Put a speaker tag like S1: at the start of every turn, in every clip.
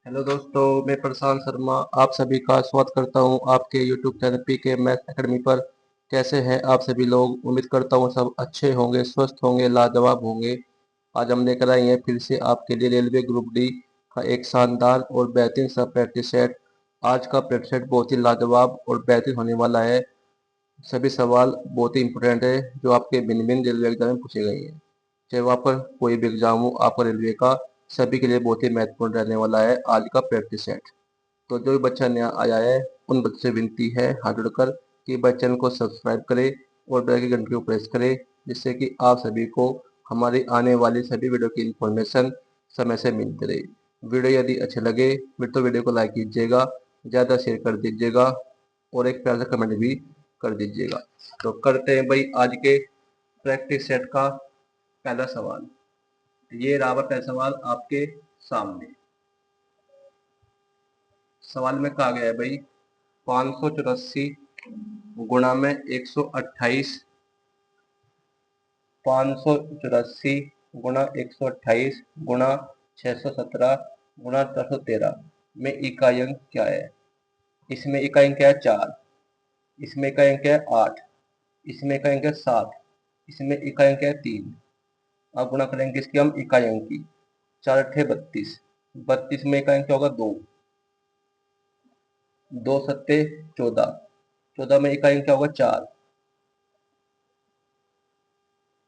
S1: Hello दोस्तों, मैं प्रशांत शर्मा आप सभी का स्वागत करता हूं आपके YouTube channel PK math academy पर। कैसे हैं आप सभी लोग? उम्मीद करता हूं सब अच्छे होंगे, स्वस्थ होंगे, लाजवाब होंगे। आज हम लेकर आए हैं फिर से आपके लिए रेलवे ग्रुप डी का एक शानदार और बेहतरीन सा प्रैक्टिस सेट। आज का प्रैक्टिस सेट बहुत ही लाजवाब और बेहतरीन होने वाला है। सभी सवाल बहुत ही इंपॉर्टेंट है जो आपके भिन्न भिन्न रेलवे एग्जाम में पूछे गए हैं। चाहे वहाँ पर कोई भी एग्जाम हो आपका रेलवे का, सभी के लिए बहुत ही महत्वपूर्ण रहने वाला है आज का प्रैक्टिस सेट। तो जो भी बच्चा नया आया है उन बच्चों से विनती है हाथ जोड़कर कि भाई चैनल को सब्सक्राइब करें और बेल की घंटी को प्रेस करें, जिससे कि आप सभी को हमारी आने वाली सभी वीडियो की इन्फॉर्मेशन समय से मिलती रहे। वीडियो यदि अच्छे लगे फिर तो वीडियो को लाइक कीजिएगा, ज़्यादा शेयर कर दीजिएगा और एक प्यारा सा कमेंट भी कर दीजिएगा। तो करते हैं भाई आज के प्रैक्टिस सेट का पहला सवाल। ये रहा पहला सवाल आपके सामने। सवाल में कहा गया है भाई 584 गुणा में 128, 584 गुणा 128 गुणा 617 गुणा 413 में इकाई अंक क्या है? इसमें इकाई अंक क्या है? 4, इसमें इकाई अंक है 8, इसमें इकाई अंक है 7, इसमें इकाई अंक है 3। अब गुणा करेंगे इसकी हम इकाई अंक की। 4 अट्ठे 32, 32 में इकाई अंक क्या होगा? 2, 2 सत्ते 14, 14 में इकाई अंक क्या होगा? 4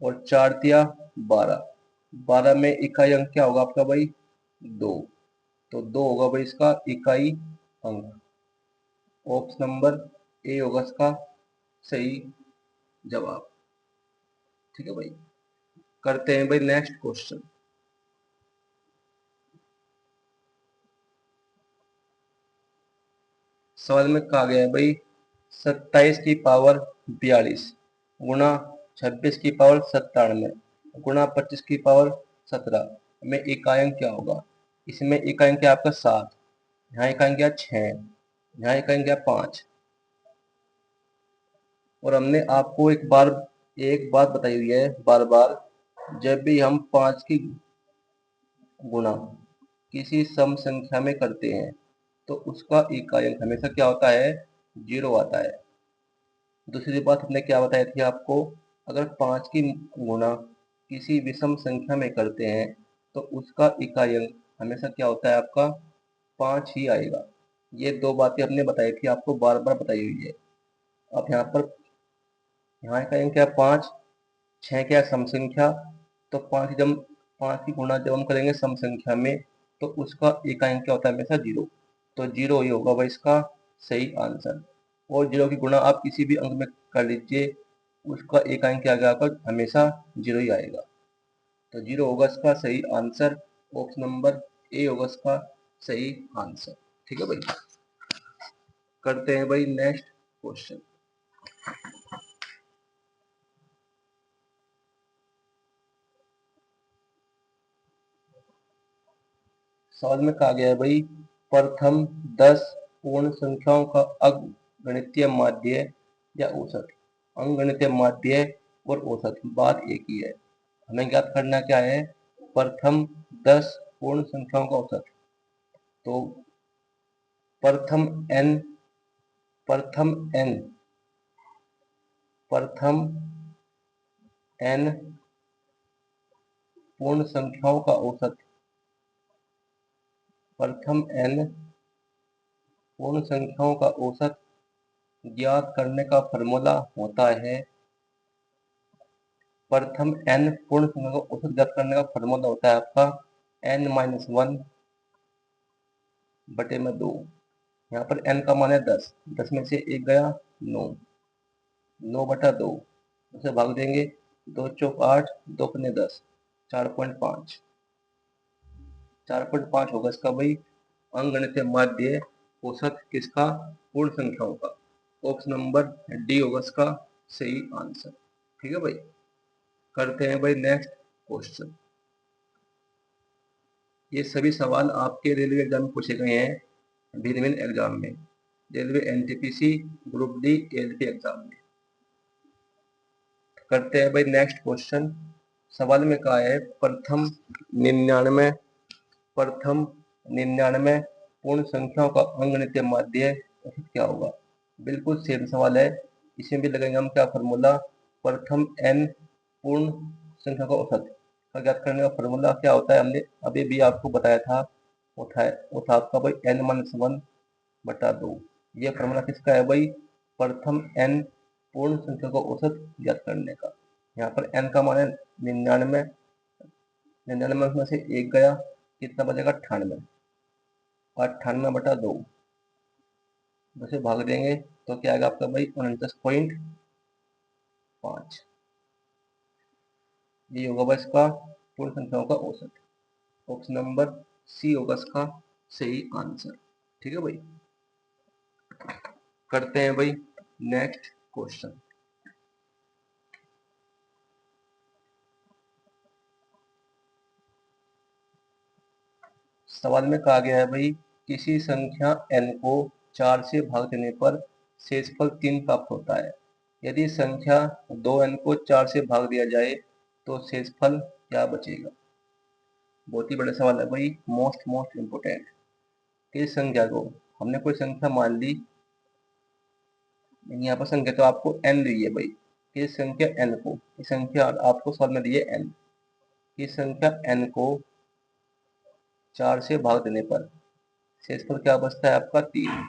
S1: और 4 दिया 12, 12 में इकाई अंक क्या होगा आपका भाई? 2। तो 2 होगा भाई इसका इकाई अंक। ऑप्शन नंबर ए होगा इसका सही जवाब। ठीक है भाई, करते हैं भाई नेक्स्ट क्वेश्चन। सवाल में कहा गया है भाई 27 की पावर 42 गुणा 26 की पावर 97 गुणा 25 की पावर 17 में इकाई अंक क्या होगा? इसमें इकाई अंक क्या आपका 7, यहाँ इकाई अंक क्या 6, यहाँ इकाई अंक क्या 5। और हमने आपको एक बात बताई हुई है बार बार, जब भी हम 5 की गुणा किसी सम संख्या में करते हैं तो उसका इकाई अंक हमेशा क्या होता है? 0 आता है। दूसरी बात हमने क्या बताई थी आपको, अगर 5 की गुणा किसी विषम संख्या में करते हैं तो उसका इकाई अंक हमेशा क्या होता है आपका? 5 ही आएगा। ये दो बातें हमने बताई थी आपको, बार बार बताई हुई है। अब यहाँ इकाई अंक क्या? 5, 6 क्या सम संख्या, तो 5 की गुणा जब हम करेंगे सम संख्या में तो उसका इकाई अंक क्या होता है? हमेशा 0। तो 0 ही होगा भाई इसका सही आंसर। और 0 की गुणा आप किसी भी अंक में कर लीजिए, उसका इकाई अंक क्या आएगा आपका? हमेशा 0 ही आएगा। तो 0 होगा इसका सही आंसर। ऑप्शन नंबर ए होगा इसका सही आंसर। ठीक है भाई, करते हैं भाई नेक्स्ट क्वेश्चन। सवाल में कहा गया है भाई प्रथम 10 पूर्ण संख्याओं का अंकगणितीय माध्य या औसत। अंकगणितीय माध्य और औसत बात एक ही है। हमें ज्ञात करना क्या है? प्रथम 10 पूर्ण संख्याओं का औसत। तो प्रथम n प्रथम n प्रथम n पूर्ण संख्याओं का औसत, प्रथम n पूर्ण संख्याओं का औसत ज्ञात करने का फॉर्मूला होता है। प्रथम n पूर्ण संख्या का औसत ज्ञात करने का फॉर्मूला होता है आपका n-1 बटे में 2। यहाँ पर n का मान है 10, 10 में से 1 गया 9, 9 बटा 2 उसे भाग देंगे, 2 चौक 8, 2 पन्ने 10, 4.5, 4.5 होगा इसका भाई अंकगणितीय माध्य औसत किसका? पूर्ण संख्याओं का। ऑप्शन नंबर डी होगा इसका सही आंसर। ठीक है भाई, करते हैं भाई नेक्स्ट क्वेश्चन। ये सभी सवाल आपके रेलवे एग्जाम में पूछे गए हैं भिन्न भिन्न एग्जाम में, railway NTPC group D LP exam में। करते हैं भाई नेक्स्ट क्वेश्चन। सवाल में कहा है प्रथम 99 प्रथम 99 पूर्ण संख्याओं का अंगनित माध्य औसत क्या होगा। बिल्कुल सेम सवाल है, इसमें भी लगाएंगे हम क्या फॉर्मूला, प्रथम n पूर्ण संख्या का औसत का ज्ञात करने का फॉर्मूला क्या होता है, हमने अभी भी आपको बताया था, वो था आपका भाई n-1/2। ये फॉर्मूला किसका है भाई, प्रथम n पूर्ण संख्या का औसत ज्ञात करने का। यहाँ पर n का मान है 99, 99 उसमें से एक गया, कितना बचेगा 98, 98/2 उसे भाग देंगे तो क्या आएगा आपका भाई 49.5। ये होगा भाई इसका पूर्ण संख्याओं का औसत। ऑप्शन नंबर सी होगा इसका सही आंसर। ठीक है भाई, करते हैं भाई नेक्स्ट क्वेश्चन। सवाल में कहा गया है भाई, किसी संख्या n को 4 से भाग देने पर शेषफल 3 प्राप्त होता है। यदि संख्या 2n को 4 से भाग दिया जाए तो शेषफल क्या बचेगा। बहुत ही बड़ा सवाल है भाई, मोस्ट इम्पोर्टेंट। किस संख्या को, हमने कोई संख्या मान ली, यहाँ पर संख्या तो आपको n दी है भाई, किस संख्या n को, इस संख्या आपको सवाल में दी है n, इस संख्या n को 4 से भाग देने पर शेषफल क्या बचता है आपका 3।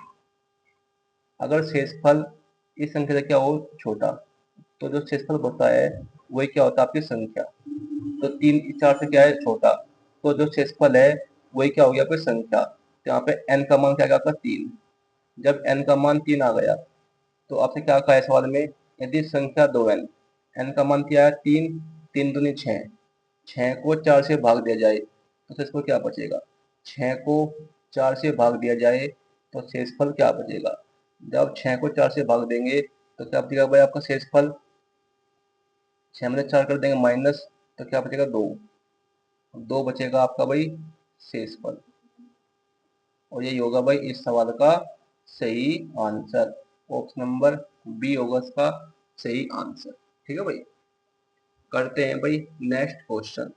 S1: अगर शेषफल इस संख्या से क्या हो छोटा, तो जो शेषफल बचता है वही क्या होता है आपकी संख्या। तो 3 4 से क्या है छोटा, तो जो शेषफल है वही क्या हो गया आपकी संख्या। तो यहाँ पे n का मान क्या आ गया आपका 3। जब n का मान 3 आ गया तो आपसे क्या कहा है सवाल में, यदि संख्या 2n, n का मान क्या है 3, 3 दूनी 6, 6 को 4 से भाग दिया जाए तो शेषफल क्या बचेगा। 6 को 4 से भाग दिया जाए तो शेषफल क्या बचेगा। जब 6 को 4 से भाग देंगे तो क्या बचेगा भाई आपका शेषफल, 6 में 4 कर देंगे माइनस, तो क्या बचेगा 2, 2 बचेगा आपका भाई शेषफल। और यही होगा भाई इस सवाल का सही आंसर। ऑप्शन नंबर बी होगा इसका सही आंसर। ठीक है भाई, करते हैं भाई नेक्स्ट क्वेश्चन।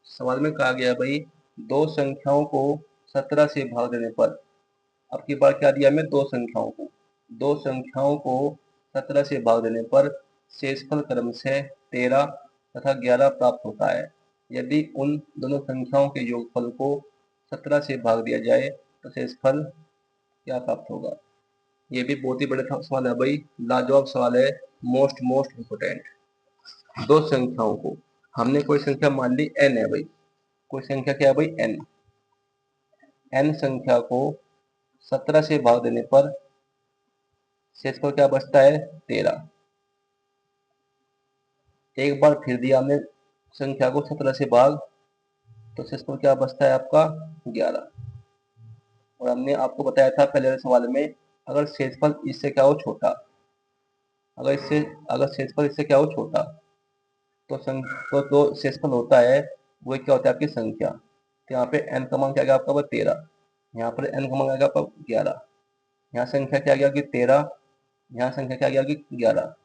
S1: सवाल में कहा गया भाई, दो संख्याओं को 17 से भाग देने पर, अब की बार क्या दिया हमें, दो संख्याओं को 17 से भाग देने पर शेषफल क्रम से 13 तथा 11 प्राप्त होता है। यदि उन दोनों संख्याओं के योगफल को 17 से भाग दिया जाए तो शेषफल क्या प्राप्त होगा। ये भी बहुत ही बड़ा सवाल है भाई, लाजवाब सवाल है, मोस्ट इम्पोर्टेंट। दो संख्याओं को, हमने कोई संख्या मान ली n है भाई, कोई संख्या क्या है भाई n, n संख्या को 17 से भाग देने पर शेषफल क्या बचता है 13। एक बार फिर दिया हमने संख्या को 17 से भाग, तो शेषफल क्या बचता है आपका 11। और हमने आपको बताया था पहले वाले सवाल में, अगर शेषफल इससे क्या हो छोटा, अगर शेषफल इससे क्या हो छोटा तो शेषफल होता है वो क्या होता है आपकी संख्या। तो यहाँ पे n का मान क्या गया आपका 13, यहाँ पर n का मान आ गया आपका 11, यहाँ संख्या क्या गया कि 13, यहाँ संख्या क्या गया कि 11।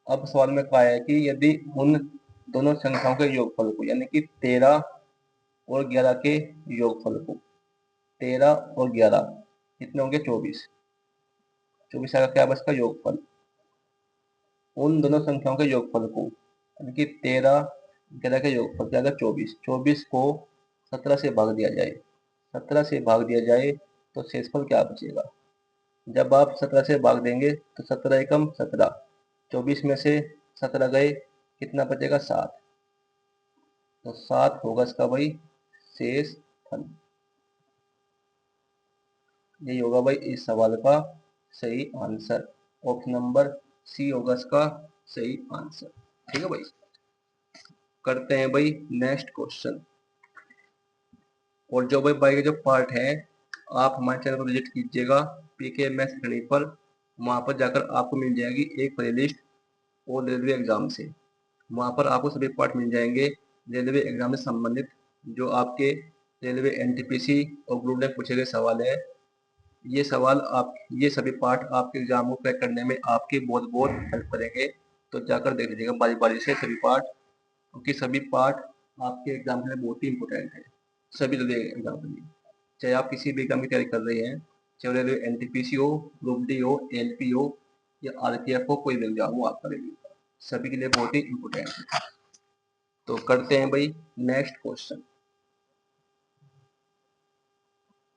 S1: अब सवाल में कहा है कि यदि उन दोनों संख्याओं के योगफल को, यानी कि 13 और 11 के योगफल को, 13 और 11 कितने होंगे 24, 24 का क्या बचता योगफल, उन दोनों संख्याओं के योगफल को, यानी कि 13 11 के योगफल क्या होगा 24, 24 को 17 से भाग दिया जाए, 17 से भाग दिया जाए तो शेषफल क्या बचेगा। जब आप 17 से भाग देंगे तो 17 एकम 17, 24 में से 17 गए, कितना बचेगा 7, तो 7 होगा इसका भाई शेष फल। यही होगा भाई इस सवाल का सही आंसर। ऑप्शन नंबर सी होगा इसका सही आंसर। ठीक है भाई, करते हैं भाई नेक्स्ट क्वेश्चन। और जो भाई के जो पार्ट है, आप हमारे चैनल को विजिट कीजिएगा PKMS घड़ी पर, वहाँ पर जाकर आपको मिल जाएगी एक प्लेलिस्ट और रेलवे एग्जाम से, वहाँ पर आपको सभी पार्ट मिल जाएंगे रेलवे एग्जाम से संबंधित, जो आपके रेलवे NTPC और ग्रुप डी पूछे गए सवाल है। ये सवाल आप, ये सभी पार्ट आपके एग्जाम को क्रैक करने में आपकी बहुत हेल्प करेंगे। तो जाकर देख लीजिएगा बारी बारी से सभी पार्ट, क्योंकि सभी पार्ट आपके एग्जाम के लिए बहुत ही इंपॉर्टेंट है, सभी एग्जाम के लिए। चाहे आप किसी भी एग्जाम की तैयारी कर रहे हैं, चाहे रेलवे एनटीपीसी हो, ग्रुप डी हो, एलपी हो या आरपीएफ हो, कोई भी एग्जाम हो आपका रेलवे का, सभी के लिए बहुत ही इंपॉर्टेंट है। तो करते हैं भाई नेक्स्ट क्वेश्चन।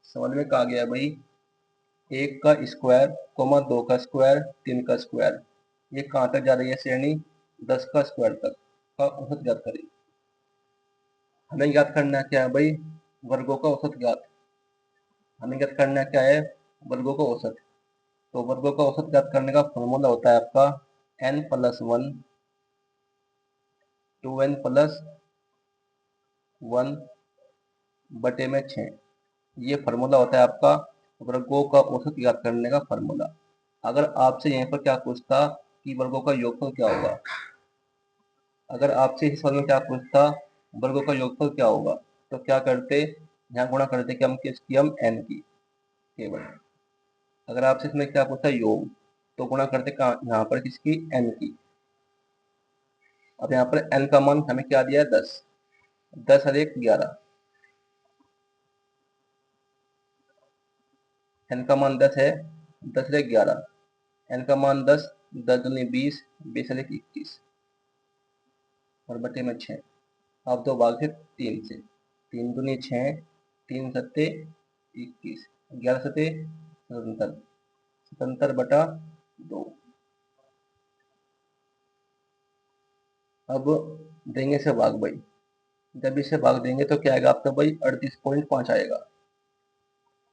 S1: सवाल में कहा गया भाई 1 का स्क्वायर, 2 का स्क्वायर, 3 का स्क्वायर, ये कहाँ तक जा रही है श्रेणी? 10 का स्क्वायर तक का औसत ज्ञात करें। हमें ज्ञात करना क्या है भाई? वर्गों का औसत ज्ञात। हमें ज्ञात करना क्या है? वर्गों का औसत। तो वर्गों का औसत ज्ञात करने का फॉर्मूला होता है आपका n+1 2n+1 बटे में 6। ये फार्मूला होता है आपका वर्गों का औसत ज्ञात करने का फार्मूला। अगर आपसे यहाँ पर क्या पूछता कि वर्गों का योगफल क्या होगा, अगर आपसे इस सवाल में क्या पूछता वर्गों का योगफल क्या होगा, तो क्या करते? यहाँ गुणा करते कि हम किसकी? हम n की केवल। अगर आपसे इसमें क्या पूछता योग, तो गुणा करते कहाँ? यहाँ पर किसकी? n की। अब यहाँ पर n का मान हमें क्या दिया है? 10। 10 और 1 11। n का मान 10 है, 10 और 1 11। n का मान 10, 10 दूनी 20, 20 और 1 21 और बटे में 6। अब दो भाग से 3 से, 3 दूनी 6, 3 सत्ते 21, 11 सत्ते 77, 77 बटा 2। अब देंगे से भाग भाई, जब इसे भाग देंगे तो क्या आएगा आपका भाई? 38.5 आएगा,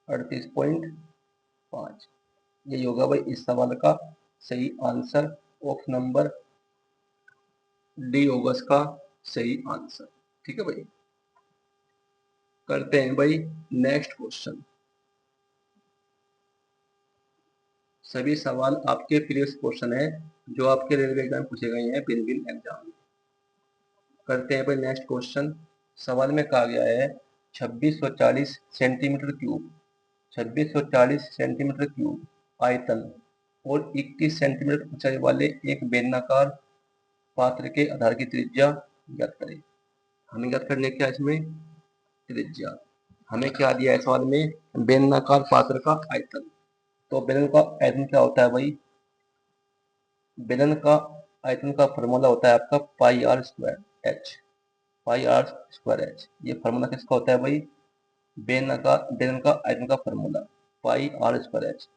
S1: 38.5। ये होगा भाई इस सवाल का सही आंसर। ऑप्शन नंबर डी होगा इसका सही आंसर। ठीक है भाई। करते हैं भाई नेक्स्ट क्वेश्चन। सभी सवाल आपके प्रीवियस क्वेश्चन है जो आपके रेलवे एग्जाम पूछे गए हैं, भिन्न भिन्न एग्जाम। करते हैं भाई नेक्स्ट क्वेश्चन। सवाल में कहा गया है 2640 सेंटीमीटर क्यूब, 2640 सेंटीमीटर क्यूब आयतन और 21 सेंटीमीटर ऊंचाई वाले एक बेलनाकार पात्र के आधार की त्रिज्या ज्ञात करें। हमें ज्ञात करने क्या है इसमें? त्रिज्या। हमें क्या दिया है सवाल में? बेलनाकार पात्र का आयतन। तो बेलन का आयतन क्या होता है भाई? बेलन का आयतन का फॉर्मूला होता है आपका pi r square h. Pi r square h, ये फार्मूला किसका होता है भाई? बेलन का आयतन का formula pi r square h.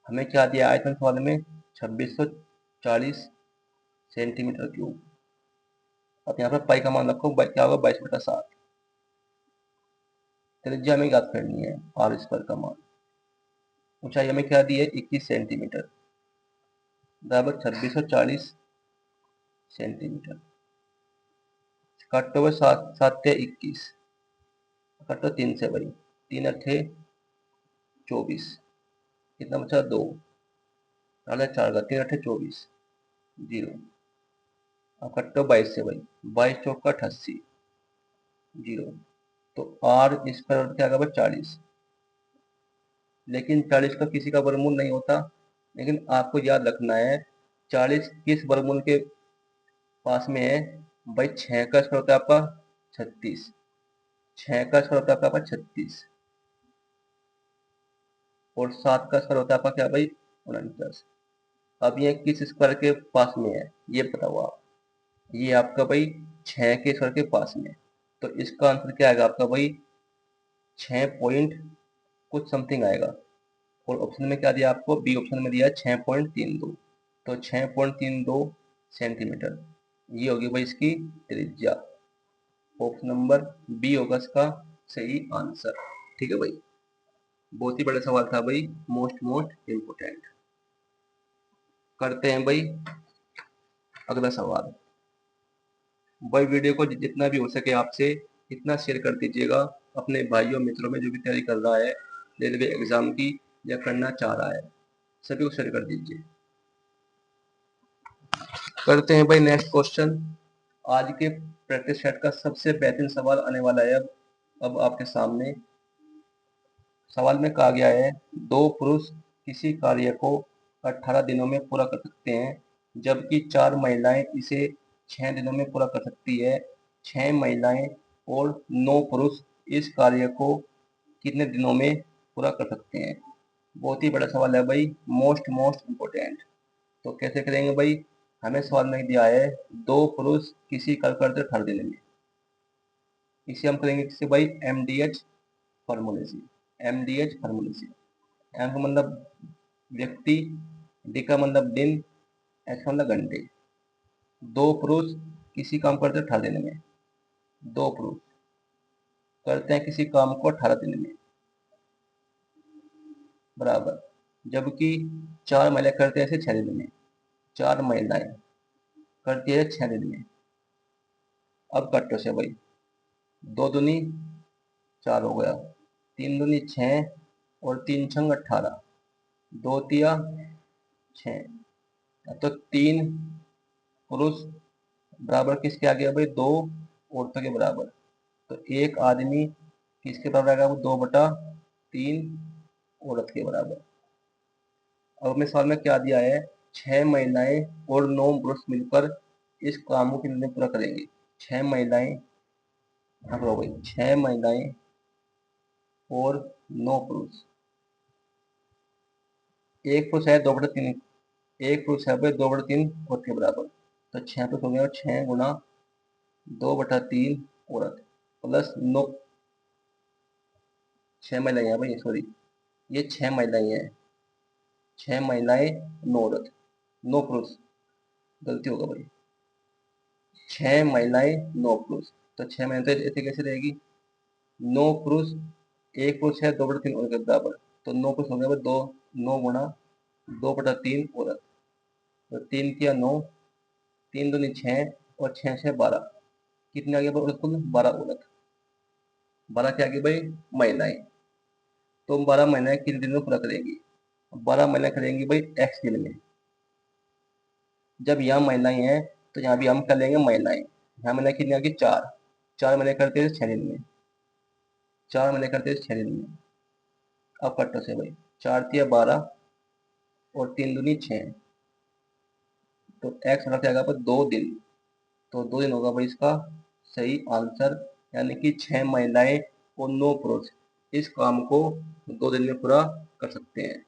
S1: हमें क्या दिया आयतन सवाल में? 2640 सेंटीमीटर क्यूब। अब यहाँ पर पाई का मान रखो, क्या होगा? 22/7। त्रिज्या हमें ज्ञात करनी है आर स्क्वायर का मान। ऊंचाई हमें क्या दी है? 21 सेंटीमीटर बराबर 2640 सेंटीमीटर। काटो 7 7 21, काटो 3 से भाई, 3 अठे 24, कितना बचा? 2, 4 का 3 अठे 24, 0। अब कट्टो 22 से भाई, 22 चौका 88, 0। तो आर स्क्वायर क्या होगा? 40। लेकिन 40 का किसी का वर्गमूल नहीं होता, लेकिन आपको याद रखना है 40 किस वर्गमूल के पास में है भाई? 6 का स्क्वायर होता है आपका 36, 6 का स्क्वायर होता है आपका 36 और 7 का स्क्वायर होता है आपका क्या भाई? 49। अब ये किस स्क्वायर के पास में है ये बताओ आप? ये आपका भाई 6 के स्क्वायर के पास में। तो इसका आंसर क्या आएगा आपका भाई? 6 पॉइंट कुछ समथिंग आएगा। और ऑप्शन में क्या दिया आपको? बी ऑप्शन में दिया है 6.32। तो 6.32 सेंटीमीटर ये होगी भाई इसकी त्रिज्या। ऑप्शन नंबर बी होगा इसका सही आंसर। ठीक है भाई। बहुत ही बड़ा सवाल था भाई, मोस्ट इम्पोर्टेंट। करते हैं भाई अगला सवाल। भाई वीडियो को जितना भी हो सके आपसे इतना शेयर कर दीजिएगा अपने भाइयों मित्रों में, जो भी तैयारी कर रहा है रेलवे एग्जाम की या करना चाह रहा है, सभी को शेयर कर दीजिए। करते हैं भाई नेक्स्ट क्वेश्चन। आज के प्रैक्टिस सेट का सबसे बेहतरीन सवाल आने वाला है अब आपके सामने। सवाल में कहा गया है 2 पुरुष किसी कार्य को 18 दिनों में पूरा कर सकते हैं जबकि 4 महिलाएं इसे 6 दिनों में पूरा कर सकती है। 6 महिलाएं और 9 पुरुष इस कार्य को कितने दिनों में पूरा कर सकते हैं? बहुत ही बड़ा सवाल है भाई, मोस्ट इम्पोर्टेंट। तो कैसे करेंगे भाई? हमें सवाल में दिया है 2 पुरुष किसी कार्य करते 18 दिन में। इसे हम करेंगे किससे भाई? MDH फार्मूले से। MDH फार्मूले से। एम का मतलब व्यक्ति, डी का मतलब दिन, एच का मतलब घंटे। 2 पुरुष किसी काम करते 18 दिन में। 2 पुरुष करते हैं किसी काम को 18 दिन में, बराबर। जबकि 4 महिलाएं करते हैं इसे 6 दिन में। 4 महिलाएं करती है 6 दिन में। अब कट्टो से भाई, 2 दूनी 4 हो गया, 3 दूनी 6 और 3 छंग 18, 2 तिया 6। तो 3 पुरुष बराबर किसके आ गया भाई? 2 औरतों के बराबर। तो एक आदमी किसके बराबर आएगा? वो 2/3 औरत के बराबर। अब हमें सवाल में क्या दिया है? 6 महिलाएं और 9 पुरुष मिलकर इस काम को कितने दिन पूरा करेंगे? 6 महिलाएं, हाँ भाई, 6 महिलाएं और 9 पुरुष। एक पुरुष है 2/3, एक पुरुष है भाई 2/3 औरत के बराबर। तो 6 पुरुष हो गया, 6 गुना 2/3 औरत प्लस 9, 6 महिलाएं हैं भाई, सॉरी, ये 6 महिलाएं हैं। 6 महिलाएं 9 औरत, 9 पुरुष, गलती होगा भाई। 6 महिलाएं 9 पुरुष, तो 6 महिलाएं तो ऐसे कैसे रहेगी? 9 पुरुष, एक पुरुष है 2/3 औरत के बराबर। तो 9 पुरुष हो गया भाई 2, 9 गुना 2/3 औरत। तो 3 किया 9, 3 दूनी 6 और 6 से 12। कितनी आ गई भाई औरत? कुल 12 औरत। 12 क्या आ गई भाई? महिलाएं। तो 12 महिलाएं किन दिन में पूरा करेंगी? 12 महिलाएं करेंगी भाई एक्स दिन में। जब यहाँ महिलाएं हैं तो यहाँ भी हम कर लेंगे महिलाएं। यहाँ महिलाएं कितनी आ गई? 4। 4 महिलाएं करते हैं 6 दिन में। 4 महिलाएं करते हैं 6 दिन में। अब कट्टो से भाई, 4 तिया 12 और 3 दूनी 6। तो एक्स होना क्या आएगा? 2 दिन। तो 2 दिन होगा भाई इसका सही आंसर। यानी कि 6 महिलाएं और 9 पुरुष इस काम को 2 दिन में पूरा कर सकते हैं।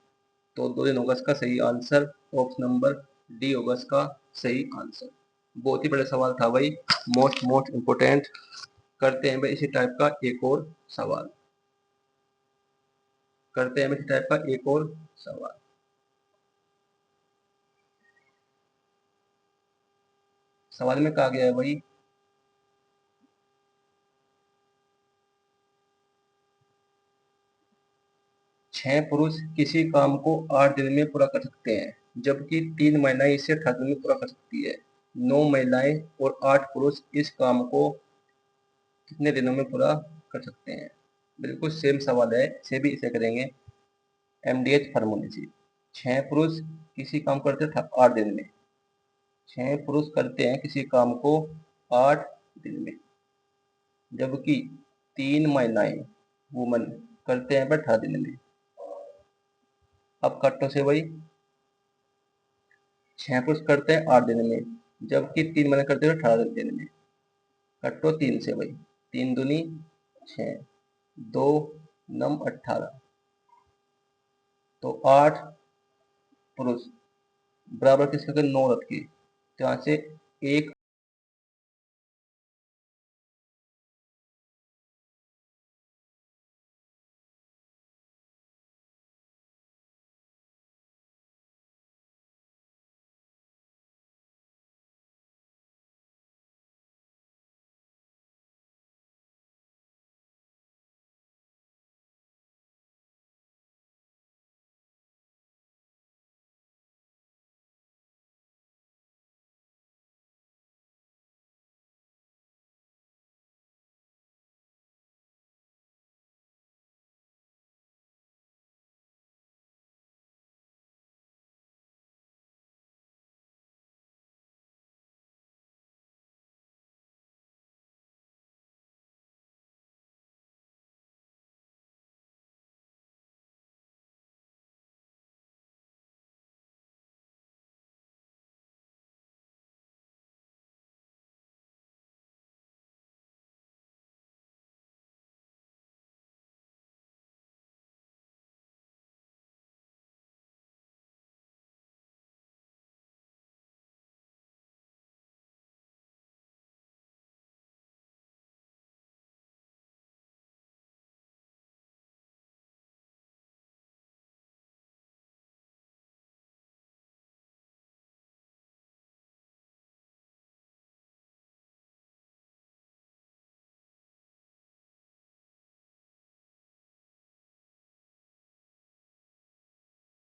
S1: तो 2 दिन होगा इसका सही आंसर। ऑप्शन नंबर डी होगा इसका सही आंसर। बहुत ही बड़ा सवाल था भाई, मोस्ट इम्पोर्टेंट। करते हैं भाई इसी टाइप का एक और सवाल। करते हैं इसी टाइप का एक और सवाल। सवाल में कहा गया है भाई, 6 पुरुष किसी काम को 8 दिन में पूरा कर सकते हैं, जबकि 3 महिलाएं इसे 18 दिन में पूरा कर सकती है। 9 महिलाएं और 8 पुरुष इस काम को कितने दिनों में पूरा कर सकते हैं? बिल्कुल सेम सवाल है, इसे भी इसे करेंगे MDH फार्मूले से। 6 पुरुष किसी काम करते हैं 8 दिन में। 6 पुरुष करते हैं किसी काम को 8 दिन में, जबकि 3 महिलाएं वुमन करते हैं 18 दिन में। अब कट्टो से वही, 6 पुरुष करते हैं 8 दिन में, जबकि 3 महिलाएं करते हैं 18 दिन में। कट्टो 3 से भाई, 3 दूनी 6, 2 नम 18। तो 8 पुरुष बराबर किसके? 9 औरत की। तो यहाँ से एक